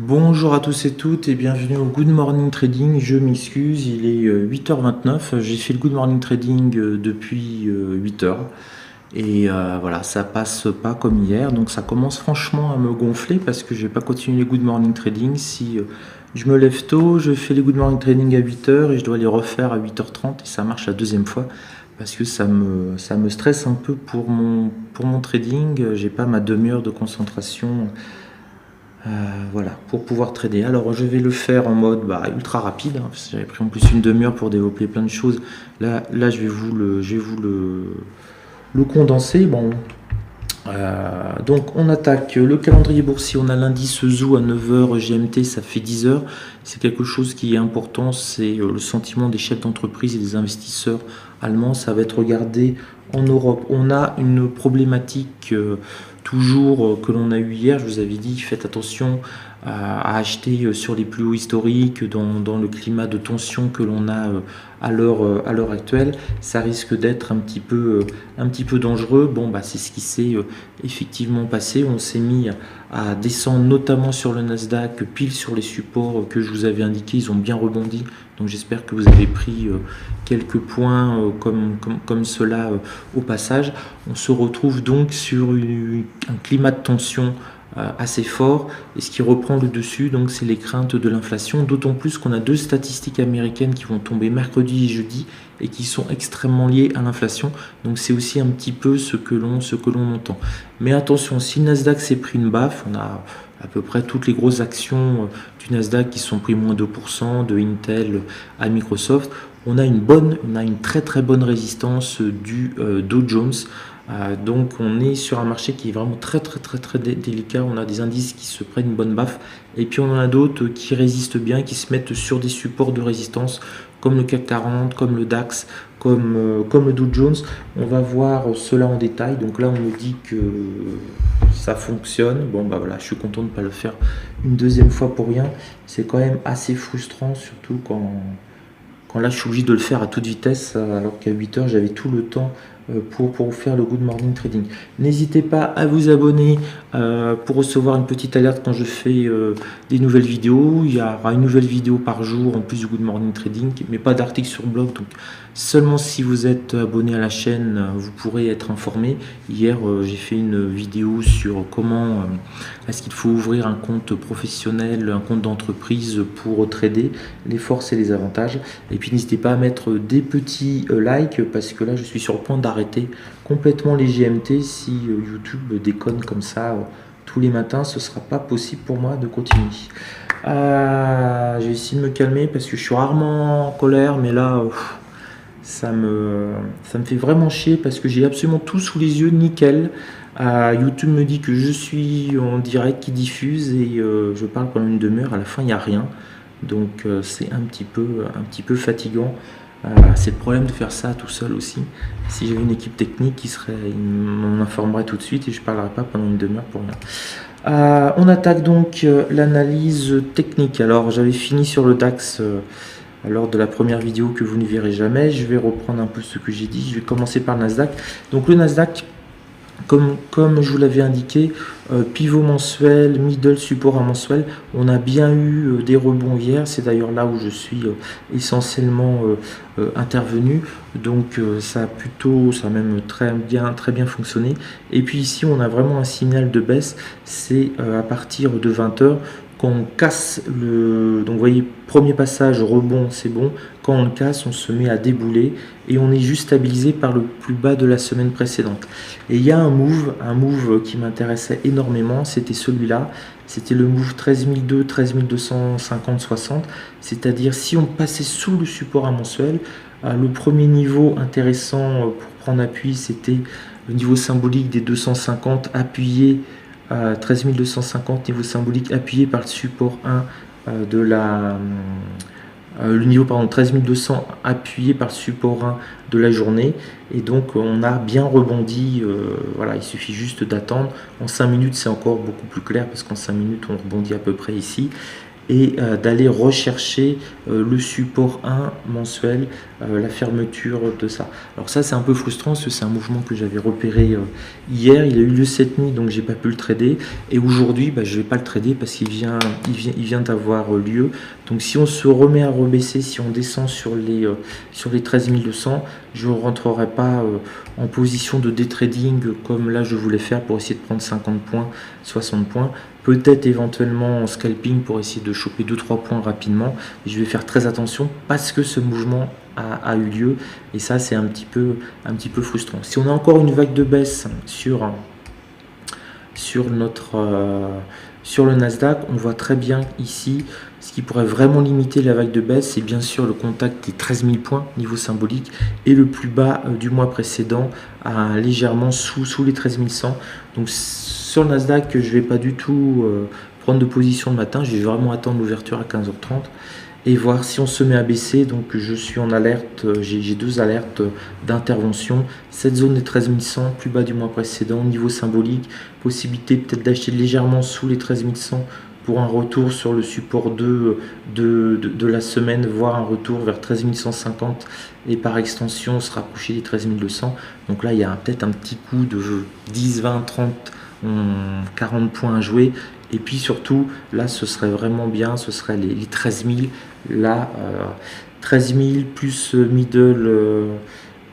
Bonjour à tous et toutes et bienvenue au Good Morning Trading. Je m'excuse, il est 8h29. J'ai fait le Good Morning Trading depuis 8h. Et voilà, ça passe pas comme hier. Donc ça commence franchement à me gonfler parce que je vais pas continuer les Good Morning Trading. Si je me lève tôt, je fais les Good Morning Trading à 8h et je dois les refaire à 8h30 et ça marche la deuxième fois. Parce que ça me stresse un peu pour mon trading. J'ai pas ma demi-heure de concentration voilà, pour pouvoir trader. Alors je vais le faire en mode ultra rapide, hein, parce que j'avais pris en plus une demi-heure pour développer plein de choses. Là je vais vous le condenser. Bon, donc on attaque le calendrier boursier, on a l'indice ZOO à 9h GMT, ça fait 10h. C'est quelque chose qui est important, c'est le sentiment des chefs d'entreprise et des investisseurs allemands. Ça va être regardé en Europe. On a une problématique toujours que l'on a eu hier, je vous avais dit, faites attention à acheter sur les plus hauts historiques, dans le climat de tension que l'on a à l'heure actuelle. Ça risque d'être un petit peu dangereux. Bon, c'est ce qui s'est effectivement passé. On s'est mis à descendre notamment sur le Nasdaq, pile sur les supports que je vous avais indiqués. Ils ont bien rebondi. Donc j'espère que vous avez pris quelques points comme cela au passage. On se retrouve donc sur un climat de tension assez fort, et ce qui reprend le dessus, donc c'est les craintes de l'inflation, d'autant plus qu'on a deux statistiques américaines qui vont tomber mercredi et jeudi et qui sont extrêmement liées à l'inflation. Donc c'est aussi un petit peu ce que l'on entend. Mais attention, si le Nasdaq s'est pris une baffe, on a à peu près toutes les grosses actions du Nasdaq qui sont pris moins 2%, de Intel à Microsoft. On a une très très bonne résistance du Dow Jones. Donc on est sur un marché qui est vraiment très très très très délicat. On a des indices qui se prennent une bonne baffe et puis on en a d'autres qui résistent bien, qui se mettent sur des supports de résistance comme le CAC 40, comme le DAX, comme le Dow Jones. On va voir cela en détail. Donc là on me dit que ça fonctionne. Bon voilà, je suis content de ne pas le faire une deuxième fois pour rien. C'est quand même assez frustrant, surtout quand là je suis obligé de le faire à toute vitesse alors qu'à 8h j'avais tout le temps pour vous faire le Good Morning Trading. N'hésitez pas à vous abonner pour recevoir une petite alerte quand je fais des nouvelles vidéos. Il y aura une nouvelle vidéo par jour en plus du Good Morning Trading, mais pas d'article sur le blog. Donc seulement si vous êtes abonné à la chaîne, vous pourrez être informé. Hier, j'ai fait une vidéo sur comment est-ce qu'il faut ouvrir un compte professionnel, un compte d'entreprise pour trader, les forces et les avantages. Et puis n'hésitez pas à mettre des petits likes parce que là, je suis sur le point d'arrêter complètement les GMT. Si YouTube déconne comme ça tous les matins, ce sera pas possible pour moi de continuer. Je vais essayer de me calmer parce que je suis rarement en colère, mais là ça me fait vraiment chier parce que j'ai absolument tout sous les yeux, nickel. YouTube me dit que je suis en direct qui diffuse et je parle pendant une demi-heure, à la fin il n'y a rien. Donc c'est un petit peu fatigant. C'est le problème de faire ça tout seul aussi. Si j'avais une équipe technique qui m'en informerait tout de suite et je ne parlerais pas pendant une demi-heure pour rien. On attaque donc l'analyse technique. Alors j'avais fini sur le DAX lors de la première vidéo que vous ne verrez jamais. Je vais reprendre un peu ce que j'ai dit. Je vais commencer par le Nasdaq. Donc le Nasdaq, comme je vous l'avais indiqué, pivot mensuel, middle support à mensuel, on a bien eu des rebonds hier, c'est d'ailleurs là où je suis essentiellement intervenu, donc ça a même très bien fonctionné. Et puis ici on a vraiment un signal de baisse, c'est à partir de 20h quand on casse donc vous voyez, premier passage, rebond, c'est bon. Quand on le casse, on se met à débouler et on est juste stabilisé par le plus bas de la semaine précédente. Et il y a un move qui m'intéressait énormément, c'était celui-là. C'était le move 13002, 13250, 60. C'est-à-dire si on passait sous le support à mensuel, le premier niveau intéressant pour prendre appui, c'était le niveau symbolique des 250 appuyé 13 250, niveau symbolique appuyé par le support 1 le niveau 13 200 appuyé par le support 1 de la journée, et donc on a bien rebondi. Voilà, il suffit juste d'attendre. En 5 minutes c'est encore beaucoup plus clair parce qu'en 5 minutes on rebondit à peu près ici. et d'aller rechercher le support 1 mensuel, la fermeture de ça. Alors ça c'est un peu frustrant parce que c'est un mouvement que j'avais repéré hier, il a eu lieu cette nuit donc j'ai pas pu le trader, et aujourd'hui je vais pas le trader parce qu'il vient d'avoir lieu. Donc si on se remet à rebaisser, si on descend sur les 13 200, je ne rentrerai pas en position de day trading comme là je voulais faire pour essayer de prendre 50 points, 60 points. Peut-être éventuellement en scalping pour essayer de choper 2-3 points rapidement. Je vais faire très attention parce que ce mouvement a eu lieu, et ça c'est un petit peu frustrant. Si on a encore une vague de baisse sur le Nasdaq, on voit très bien ici ce qui pourrait vraiment limiter la vague de baisse, c'est bien sûr le contact des 13 000 points niveau symbolique et le plus bas du mois précédent légèrement sous les 13 100. Donc sur le Nasdaq, je ne vais pas du tout prendre de position le matin, je vais vraiment attendre l'ouverture à 15h30 et voir si on se met à baisser. Donc je suis en alerte, j'ai 2 alertes d'intervention. Cette zone des 13 100 plus bas du mois précédent, niveau symbolique, possibilité peut-être d'acheter légèrement sous les 13 100 pour un retour sur le support 2 de la semaine, voire un retour vers 13 150 et par extension se rapprocher des 13 200. Donc là il y a peut-être un petit coup de 10, 20, 30, 40 points à jouer. Et puis surtout, là, ce serait vraiment bien, ce serait les 13 000. Là, 13 000 plus middle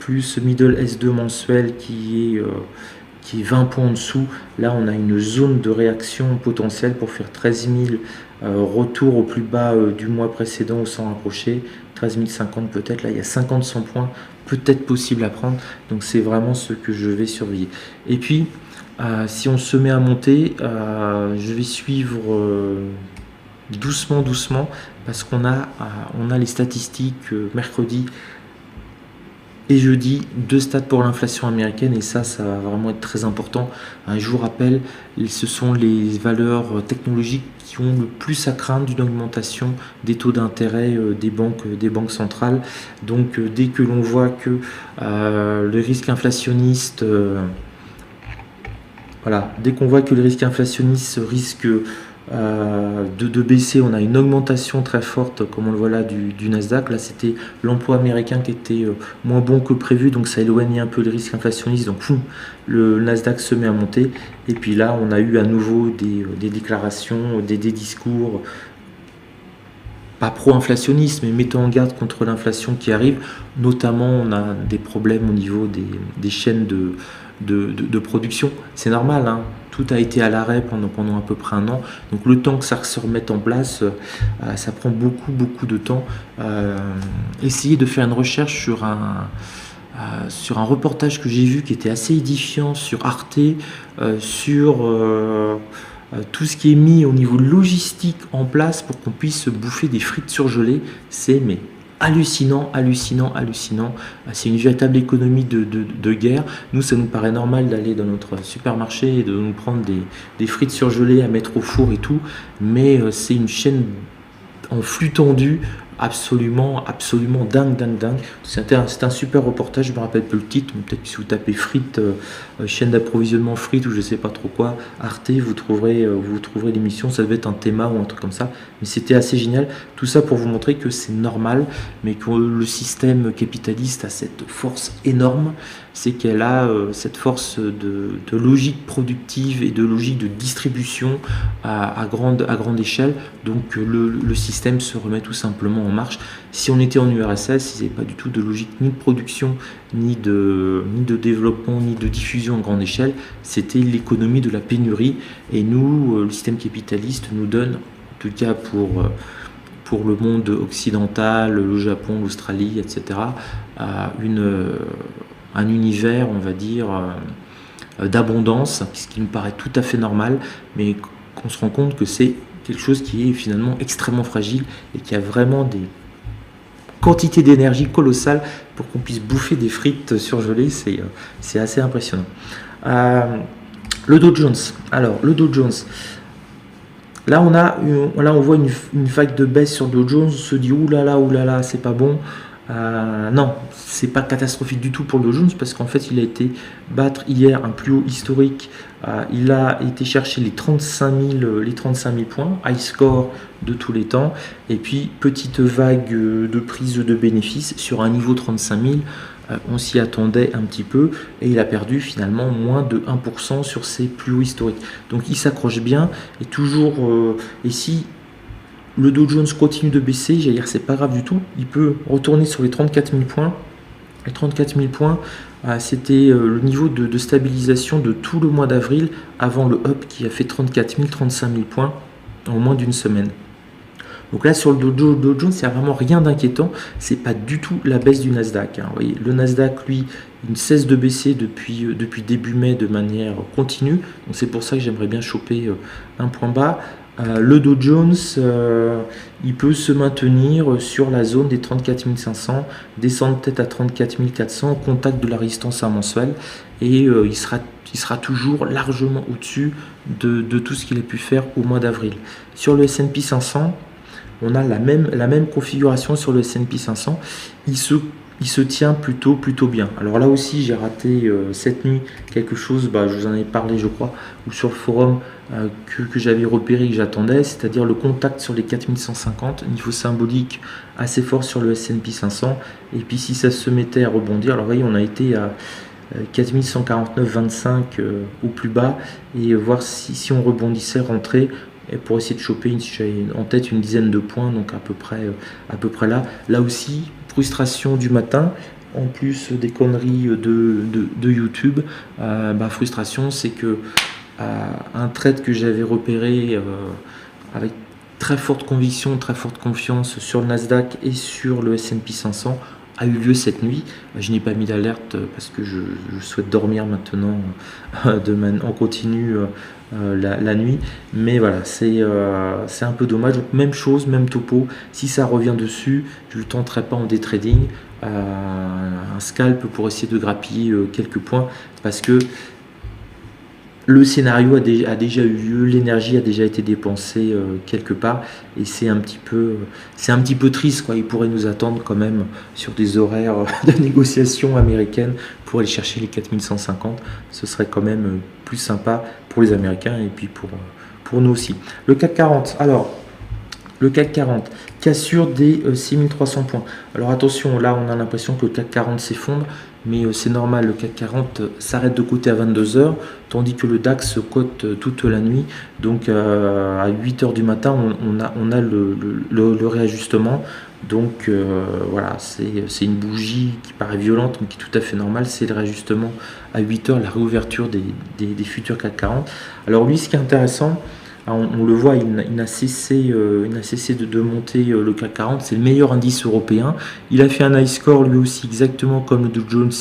S2 mensuel qui est 20 points en dessous. Là, on a une zone de réaction potentielle pour faire 13 000 retour au plus bas du mois précédent ou s'en rapprocher. 13 050 peut-être. Là, il y a 50-100 points peut-être possible à prendre. Donc, c'est vraiment ce que je vais surveiller. Et puis, si on se met à monter, je vais suivre doucement parce qu'on a les statistiques mercredi et jeudi, 2 stats pour l'inflation américaine, et ça va vraiment être très important. Je vous rappelle, ce sont les valeurs technologiques qui ont le plus à craindre d'une augmentation des taux d'intérêt des banques centrales. Donc dès que l'on voit que le risque inflationniste dès qu'on voit que le risque inflationniste risque de baisser, on a une augmentation très forte, comme on le voit là, du Nasdaq. Là, c'était l'emploi américain qui était moins bon que prévu, donc ça éloignait un peu le risque inflationniste. Donc, le Nasdaq se met à monter. Et puis là, on a eu à nouveau des déclarations, des discours pas pro-inflationniste, mais mettant en garde contre l'inflation qui arrive. Notamment, on a des problèmes au niveau des chaînes de production. C'est normal, hein. Tout a été à l'arrêt pendant à peu près un an. Donc le temps que ça se remette en place, ça prend beaucoup de temps. Essayez de faire une recherche sur un reportage que j'ai vu qui était assez édifiant sur Arte, sur tout ce qui est mis au niveau logistique en place pour qu'on puisse bouffer des frites surgelées. C'est hallucinant. C'est une véritable économie de guerre. Nous, ça nous paraît normal d'aller dans notre supermarché et de nous prendre des frites surgelées à mettre au four et tout, mais c'est une chaîne en flux tendu absolument dingue. C'est un super reportage, je me rappelle plus le titre, mais peut-être que si vous tapez frites, chaîne d'approvisionnement frites ou je sais pas trop quoi, Arte, vous trouverez l'émission. Ça devait être un thème ou un truc comme ça, mais c'était assez génial. Tout ça pour vous montrer que c'est normal, mais que le système capitaliste a cette force énorme, c'est qu'elle a cette force de logique productive et de logique de distribution à grande échelle. Donc le système se remet tout simplement en marche. Si on était en URSS, il n'y avait pas du tout de logique ni de production, ni de développement, ni de diffusion à grande échelle. C'était l'économie de la pénurie. Et nous, le système capitaliste nous donne, en tout cas pour le monde occidental, le Japon, l'Australie, etc., un univers, on va dire, d'abondance, ce qui me paraît tout à fait normal, mais qu'on se rend compte que c'est quelque chose qui est finalement extrêmement fragile et qui a vraiment des quantités d'énergie colossales pour qu'on puisse bouffer des frites surgelées. C'est assez impressionnant. Le Dow Jones. Alors, le Dow Jones. Là, on voit une vague de baisse sur Dow Jones. On se dit oulala, c'est pas bon. Non, c'est pas catastrophique du tout pour le Dow Jones parce qu'en fait il a été battre hier un plus haut historique. Il a été chercher les 35 000 points, high score de tous les temps. Et puis petite vague de prise de bénéfices sur un niveau 35 000. On s'y attendait un petit peu et il a perdu finalement moins de 1% sur ses plus hauts historiques. Donc il s'accroche bien et toujours. Et si le Dow Jones continue de baisser, j'allais dire c'est pas grave du tout, il peut retourner sur les 34 000 points. Les 34 000 points, c'était le niveau de stabilisation de tout le mois d'avril avant le up qui a fait 34 000, 35 000 points en moins d'une semaine. Donc là sur le Dow Jones, il n'y a vraiment rien d'inquiétant, c'est pas du tout la baisse du Nasdaq. Vous voyez, le Nasdaq, lui, il ne cesse de baisser depuis début mai de manière continue, donc c'est pour ça que j'aimerais bien choper un point bas. Le Dow Jones, il peut se maintenir sur la zone des 34 500, descendre peut-être à 34 400 au contact de la résistance à mensuelle et il sera toujours largement au-dessus de tout ce qu'il a pu faire au mois d'avril. Sur le S&P 500, on a la même configuration sur le S&P 500. Il se tient plutôt bien. Alors là aussi, j'ai raté cette nuit quelque chose, je vous en ai parlé, je crois, ou sur le forum que j'avais repéré, que j'attendais, c'est-à-dire le contact sur les 4150, niveau symbolique assez fort sur le S&P 500. Et puis si ça se mettait à rebondir, alors vous voyez, on a été à 4149,25 au plus bas, et voir si on rebondissait, rentrer, et pour essayer de choper, j'ai en tête une dizaine de points, donc à peu près là. Là aussi, frustration du matin, en plus des conneries de YouTube. Frustration, c'est que un trade que j'avais repéré avec très forte conviction, très forte confiance sur le Nasdaq et sur le S&P 500 a eu lieu cette nuit. Je n'ai pas mis d'alerte parce que je souhaite dormir maintenant en continu la nuit, mais voilà, c'est un peu dommage. Donc même chose, même topo, si ça revient dessus, je ne le tenterai pas en day trading, un scalp pour essayer de grappiller quelques points, parce que le scénario a déjà eu lieu, l'énergie a déjà été dépensée quelque part, et c'est un petit peu triste, quoi. Il pourrait nous attendre quand même sur des horaires de négociation américaine pour aller chercher les 4150. Ce serait quand même plus sympa pour les Américains et puis pour nous aussi. Le CAC 40, alors le CAC 40, cassure des 6300 points. Alors attention, là on a l'impression que le CAC 40 s'effondre, mais c'est normal, le CAC 40 s'arrête de coter à 22h, tandis que le DAX cote toute la nuit. Donc à 8h du matin, on a le réajustement. Donc voilà, c'est une bougie qui paraît violente, mais qui est tout à fait normale. C'est le réajustement à 8h, la réouverture des futurs CAC 40. Alors lui, ce qui est intéressant, on le voit, il n'a cessé de monter le CAC 40. C'est le meilleur indice européen. Il a fait un high score lui aussi, exactement comme le Dow Jones.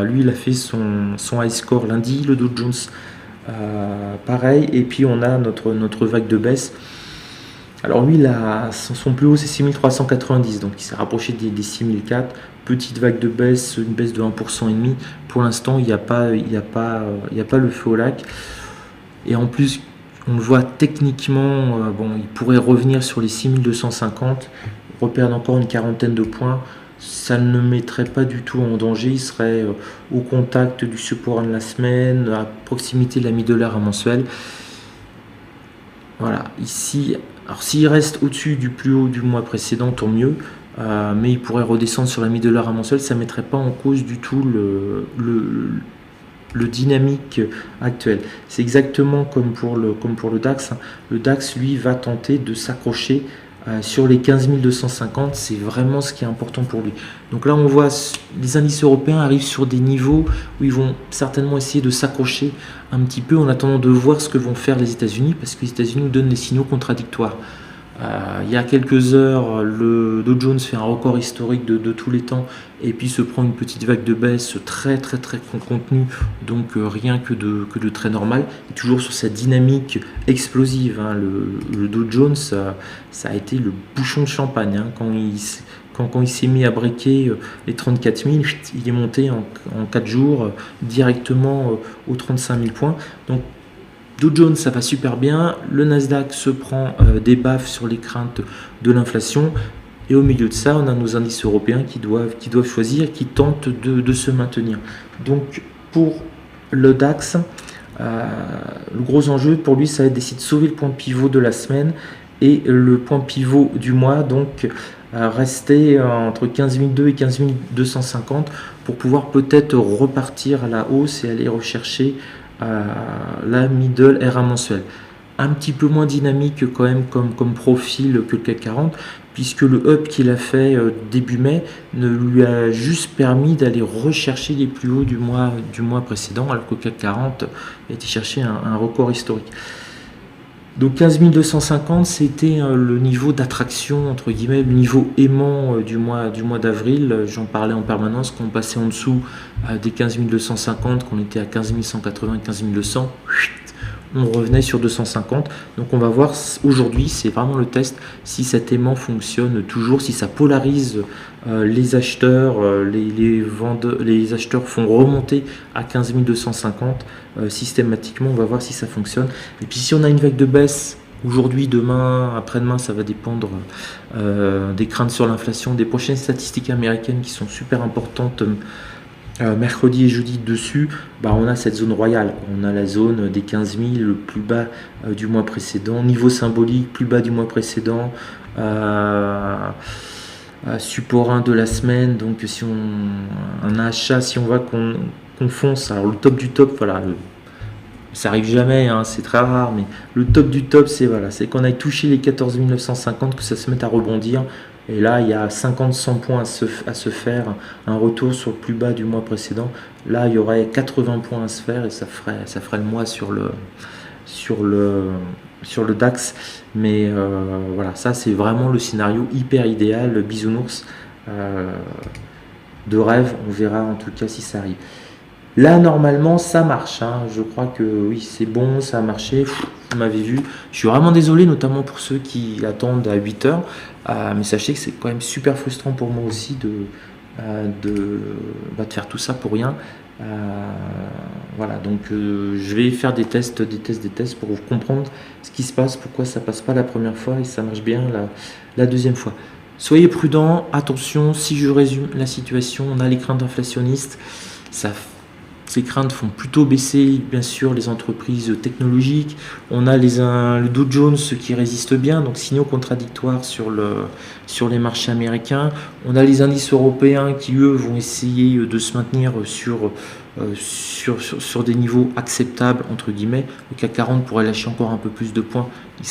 Lui, il a fait son high score lundi. Le Dow Jones, pareil. Et puis, on a notre vague de baisse. Alors lui, son plus haut, c'est 6390. Donc, il s'est rapproché des 6004. Petite vague de baisse, une baisse de 1,5%. Pour l'instant, il n'y a pas le feu au lac. Et en plus, on le voit techniquement, il pourrait revenir sur les 6250, reperdre encore une quarantaine de points. Ça ne le mettrait pas du tout en danger. Il serait au contact du support de la semaine, à proximité de la mi-dollar à mensuel. Voilà, ici, alors s'il reste au-dessus du plus haut du mois précédent, tant mieux. Mais il pourrait redescendre sur la mi-dollar à mensuel. Ça ne mettrait pas en cause du tout le dynamique actuel. C'est exactement comme pour le DAX. Le DAX, lui, va tenter de s'accrocher sur les 15 250. C'est vraiment ce qui est important pour lui. Donc là, on voit les indices européens arrivent sur des niveaux où ils vont certainement essayer de s'accrocher un petit peu en attendant de voir ce que vont faire les États-Unis, parce que les États-Unis nous donnent des signaux contradictoires. Il y a quelques heures, le Dow Jones fait un record historique de tous les temps et puis se prend une petite vague de baisse très contenue, donc rien que de très normal, et toujours sur cette dynamique explosive. Le Dow Jones, ça a été le bouchon de champagne, quand il s'est mis à breaker les 34 000, il est monté en 4 jours directement aux 35 000 points. Donc Dow Jones, ça va super bien. Le Nasdaq se prend des baffes sur les craintes de l'inflation. Et au milieu de ça, on a nos indices européens qui doivent choisir, qui tentent de se maintenir. Donc pour le DAX, le gros enjeu pour lui, ça va être d'essayer de sauver le point pivot de la semaine et le point pivot du mois, donc rester entre 15 200 et 15 250 pour pouvoir peut-être repartir à la hausse et aller rechercher la middle RA mensuelle. Un petit peu moins dynamique quand même comme profil que le CAC 40, puisque le up qu'il a fait début mai ne lui a juste permis d'aller rechercher les plus hauts du mois précédent, alors que le CAC 40 a été chercher un record historique. Donc 15 250, c'était le niveau d'attraction, entre guillemets, le niveau aimant du mois d'avril. J'en parlais en permanence, quand on passait en dessous des 15 250, qu'on était à 15 180, 15 200, on revenait sur 250. Donc on va voir aujourd'hui, c'est vraiment le test, si cet aimant fonctionne toujours, si ça polarise les acheteurs, les acheteurs font remonter à 15 250 systématiquement. On va voir si ça fonctionne. Et puis si on a une vague de baisse aujourd'hui, demain, après-demain, ça va dépendre des craintes sur l'inflation, des prochaines statistiques américaines qui sont super importantes. Mercredi et jeudi dessus, on a cette zone royale, on a la zone des 15 000, le plus bas du mois précédent, niveau symbolique plus bas du mois précédent, support 1 de la semaine. Donc si un achat, si on voit qu'on fonce, alors le top du top, voilà, ça arrive jamais, hein, c'est très rare, mais le top du top, c'est qu'on aille toucher les 14 950, que ça se mette à rebondir. Et là, il y a 50-100 points à se faire, un retour sur le plus bas du mois précédent. Là, il y aurait 80 points à se faire et ça ferait le mois sur le DAX. Mais voilà, ça c'est vraiment le scénario hyper idéal, le bisounours de rêve. On verra en tout cas si ça arrive. Là, normalement, ça marche, hein. Je crois que oui, c'est bon, ça a marché. Vous m'avez vu. Je suis vraiment désolé, notamment pour ceux qui attendent à 8 heures. Mais sachez que c'est quand même super frustrant pour moi aussi de faire tout ça pour rien. Voilà, donc je vais faire des tests pour vous comprendre ce qui se passe, pourquoi ça passe pas la première fois et ça marche bien la deuxième fois. Soyez prudents, attention, si je résume la situation, on a les craintes inflationnistes, ces craintes font plutôt baisser, bien sûr, les entreprises technologiques. On a le Dow Jones qui résiste bien, donc signaux contradictoires sur les marchés américains. On a les indices européens qui, eux, vont essayer de se maintenir sur des niveaux acceptables, entre guillemets. Le CAC 40 pourrait lâcher encore un peu plus de points. Il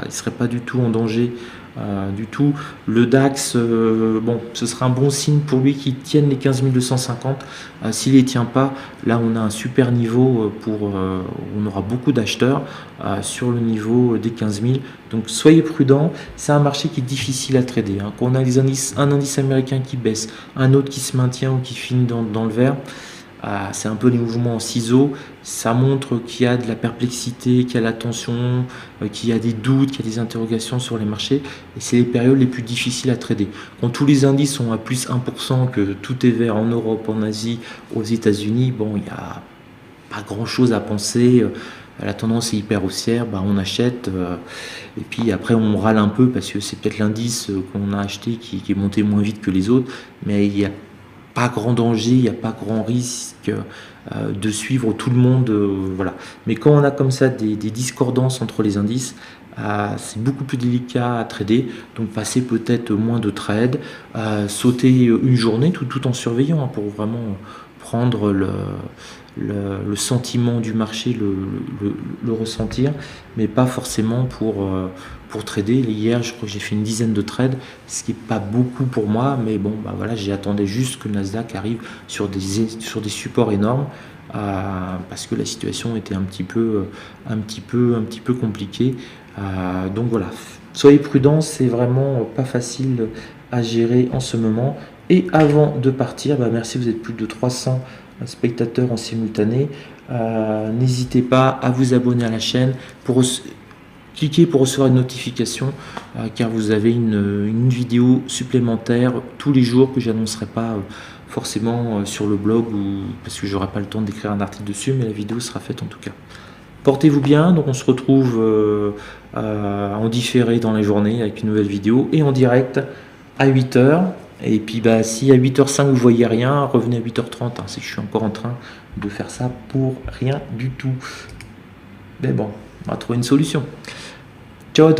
ne serait pas du tout en danger. Du tout. Le DAX, ce sera un bon signe pour lui qu'il tienne les 15 250. S'il ne les tient pas, là on a un super niveau on aura beaucoup d'acheteurs sur le niveau des 15 000. Donc soyez prudents, c'est un marché qui est difficile à trader, hein. Quand on a un indice américain qui baisse, un autre qui se maintient ou qui finit dans le vert, c'est un peu des mouvements en ciseaux, ça montre qu'il y a de la perplexité, qu'il y a la tension, qu'il y a des doutes, qu'il y a des interrogations sur les marchés, et c'est les périodes les plus difficiles à trader. Quand tous les indices sont à plus 1%, que tout est vert en Europe, en Asie, aux États-Unis, il n'y a pas grand-chose à penser. La tendance est hyper haussière, on achète, et puis après on râle un peu parce que c'est peut-être l'indice qu'on a acheté qui est monté moins vite que les autres, mais il y a pas grand danger, il n'y a pas grand risque de suivre tout le monde, voilà. Mais quand on a comme ça des discordances entre les indices, c'est beaucoup plus délicat à trader, donc passer peut-être moins de trades, sauter une journée tout en surveillant, hein, pour vraiment prendre le sentiment du marché, le ressentir, mais pas forcément pour trader. Hier, je crois que j'ai fait une dizaine de trades, ce qui n'est pas beaucoup pour moi, mais voilà, j'attendais juste que le Nasdaq arrive sur des supports énormes, parce que la situation était un petit peu compliquée. Donc voilà, soyez prudents, c'est vraiment pas facile à gérer en ce moment. Et avant de partir, merci, vous êtes plus de 300 spectateurs en simultané. N'hésitez pas à vous abonner à la chaîne, cliquez pour recevoir une notification, car vous avez une vidéo supplémentaire tous les jours que j'annoncerai pas forcément sur le blog, parce que j'aurai pas le temps d'écrire un article dessus, mais la vidéo sera faite en tout cas. Portez-vous bien, donc on se retrouve en différé dans la journée avec une nouvelle vidéo et en direct à 8h. Et puis bah, si à 8h05 vous voyez rien, revenez à 8h30. Hein, c'est que je suis encore en train de faire ça pour rien du tout. Mais bon, on va trouver une solution.